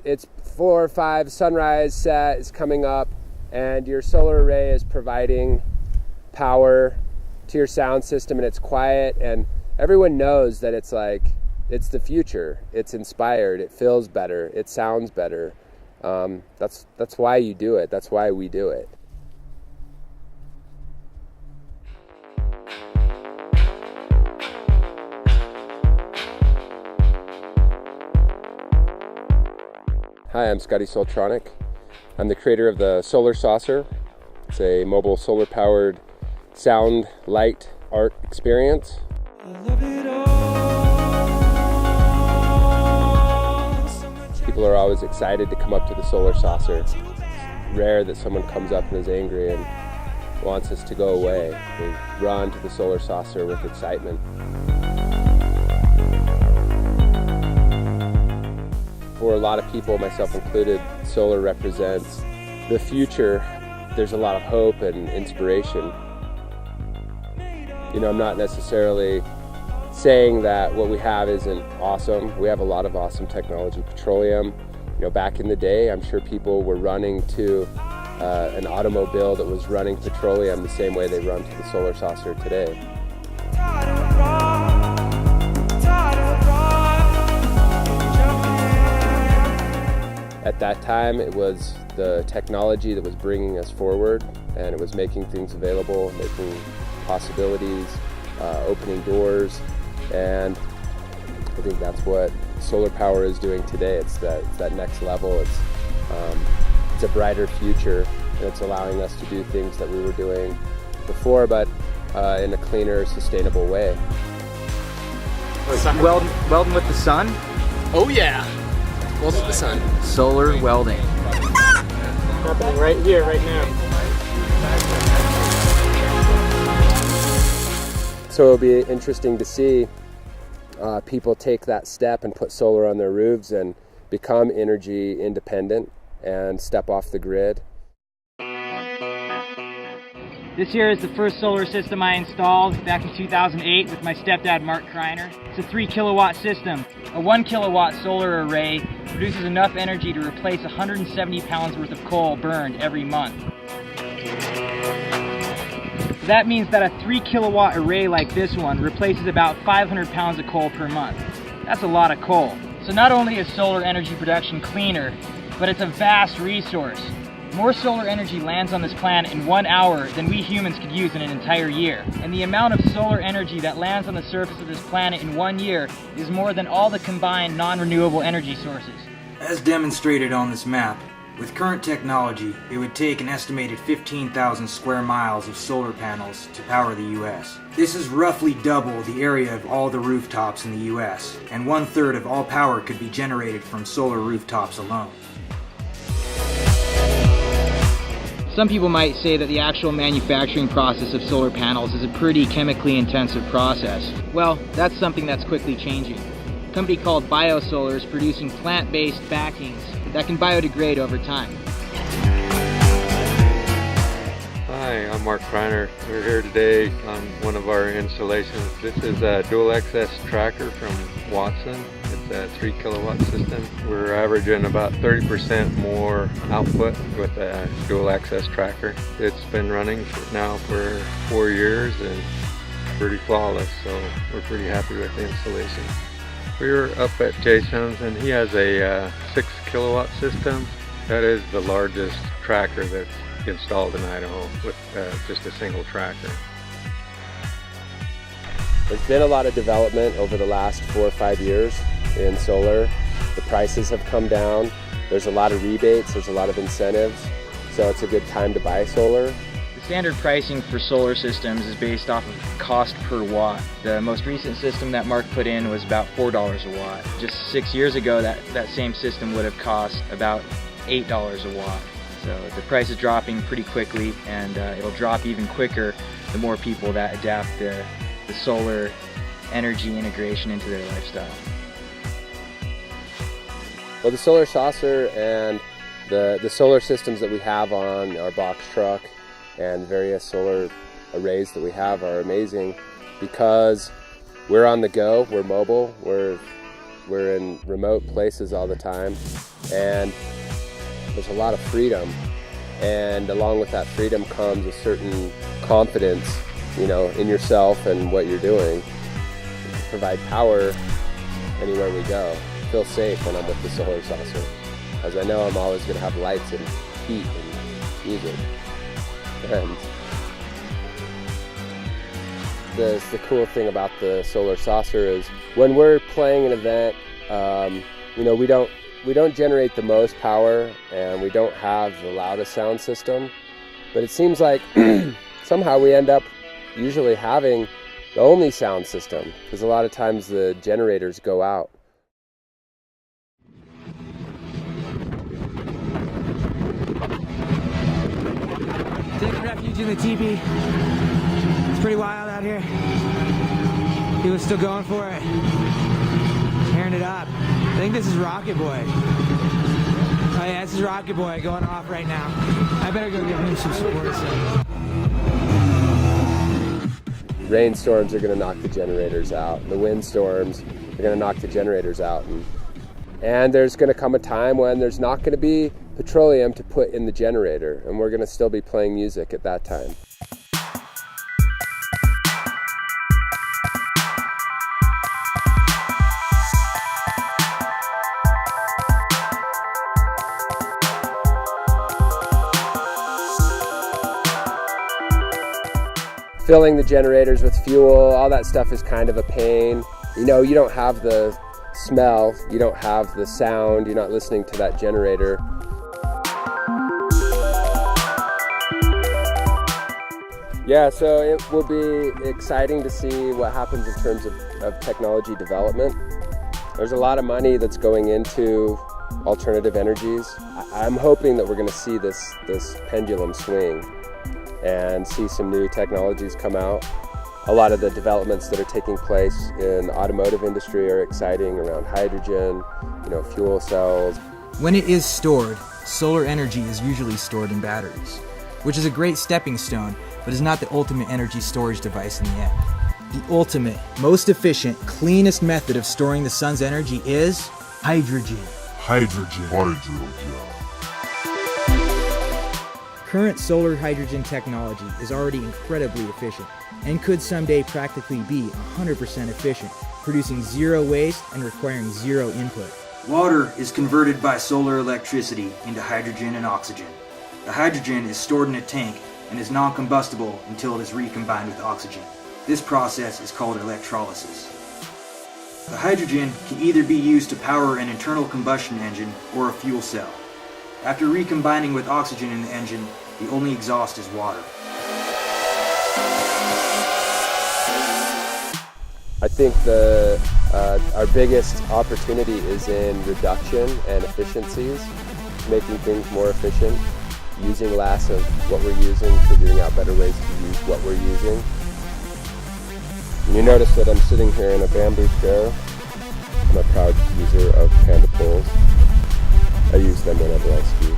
it's 4 or 5, sunrise set is coming up, and your solar array is providing power to your sound system, and it's quiet, and everyone knows that it's the future. It's inspired, it feels better, it sounds better. That's why you do it. That's why we do it. Hi, I'm Scotty Soltronic. I'm the creator of the Solar Saucer. It's a mobile solar-powered sound, light, art experience. People are always excited to come up to the Solar Saucer. It's rare that someone comes up and is angry and wants us to go away. They run to the Solar Saucer with excitement. For a lot of people, myself included, solar represents the future. There's a lot of hope and inspiration. You know, I'm not necessarily saying that what we have isn't awesome. We have a lot of awesome technology. Petroleum, you know, back in the day, I'm sure people were running to an automobile that was running petroleum the same way they run to the Solar Saucer today. At that time, it was the technology that was bringing us forward, and it was making things available, making possibilities, opening doors, and I think that's what solar power is doing today. It's that next level. It's a brighter future, and it's allowing us to do things that we were doing before, but in a cleaner, sustainable way. Welding with the sun? Oh yeah! Welding with the sun. Solar welding. Happening right here, right now. So it'll be interesting to see people take that step and put solar on their roofs and become energy independent and step off the grid. This here is the first solar system I installed back in 2008 with my stepdad, Mark Kriner. It's a 3 kilowatt system. A 1 kilowatt solar array produces enough energy to replace 170 pounds worth of coal burned every month. That means that a 3 kilowatt array like this one replaces about 500 pounds of coal per month. That's a lot of coal. So not only is solar energy production cleaner, but it's a vast resource. More solar energy lands on this planet in 1 hour than we humans could use in an entire year. And the amount of solar energy that lands on the surface of this planet in 1 year is more than all the combined non-renewable energy sources. As demonstrated on this map, with current technology, it would take an estimated 15,000 square miles of solar panels to power the US. This is roughly double the area of all the rooftops in the US, and 1/3 of all power could be generated from solar rooftops alone. Some people might say that the actual manufacturing process of solar panels is a pretty chemically intensive process. Well, that's something that's quickly changing. A company called BioSolar is producing plant-based backings that can biodegrade over time. Hi, I'm Mark Kriner. We're here today on one of our installations. This is a dual access tracker from Watson. It's a 3 kilowatt system. We're averaging about 30% more output with a dual access tracker. It's been running now for 4 years and pretty flawless, so we're pretty happy with the installation. We were up at Jason's and he has a 6 kilowatt system. That is the largest tracker that's installed in Idaho with just a single tracker. There's been a lot of development over the last 4 or 5 years in solar. The prices have come down. There's a lot of rebates, there's a lot of incentives, so it's a good time to buy solar. The standard pricing for solar systems is based off of cost per watt. The most recent system that Mark put in was about $4 a watt. Just 6 years ago, that same system would have cost about $8 a watt. So the price is dropping pretty quickly, and it'll drop even quicker the more people that adapt the solar energy integration into their lifestyle. Well, the Solar Saucer and the solar systems that we have on our box truck and various solar arrays that we have are amazing because we're on the go, we're mobile, we're in remote places all the time. And there's a lot of freedom, and along with that freedom comes a certain confidence, you know, in yourself and what you're doing. Provide power anywhere we go. Feel safe when I'm with the solar saucer, as I know I'm always going to have lights and heat and music. And the cool thing about the solar saucer is when we're playing an event, you know, we don't generate the most power and we don't have the loudest sound system, but it seems like somehow we end up usually having the only sound system, because a lot of times the generators go out. Taking refuge in the teepee. It's pretty wild out here. People are still going for it. Tearing it up. I think this is Rocket Boy. Oh yeah, this is Rocket Boy going off right now. I better go give him some support. So. Rainstorms are going to knock the generators out. The windstorms are going to knock the generators out. And there's going to come a time when there's not going to be petroleum to put in the generator, and we're going to still be playing music at that time. Filling the generators with fuel, all that stuff is kind of a pain. You know, you don't have the smell, you don't have the sound, you're not listening to that generator. Yeah, so it will be exciting to see what happens in terms of technology development. There's a lot of money that's going into alternative energies. I'm hoping that we're going to see this pendulum swing and see some new technologies come out. A lot of the developments that are taking place in the automotive industry are exciting, around hydrogen, you know, fuel cells. When it is stored, solar energy is usually stored in batteries, which is a great stepping stone, but is not the ultimate energy storage device in the end. The ultimate, most efficient, cleanest method of storing the sun's energy is hydrogen. Hydrogen. Current solar hydrogen technology is already incredibly efficient and could someday practically be 100% efficient, producing zero waste and requiring zero input. Water is converted by solar electricity into hydrogen and oxygen. The hydrogen is stored in a tank and is non-combustible until it is recombined with oxygen. This process is called electrolysis. The hydrogen can either be used to power an internal combustion engine or a fuel cell. After recombining with oxygen in the engine, the only exhaust is water. I think our biggest opportunity is in reduction and efficiencies, making things more efficient, using less of what we're using, figuring out better ways to use what we're using. And you notice that I'm sitting here in a bamboo chair. I'm a proud user of Panda Poles. I use them whenever I ski.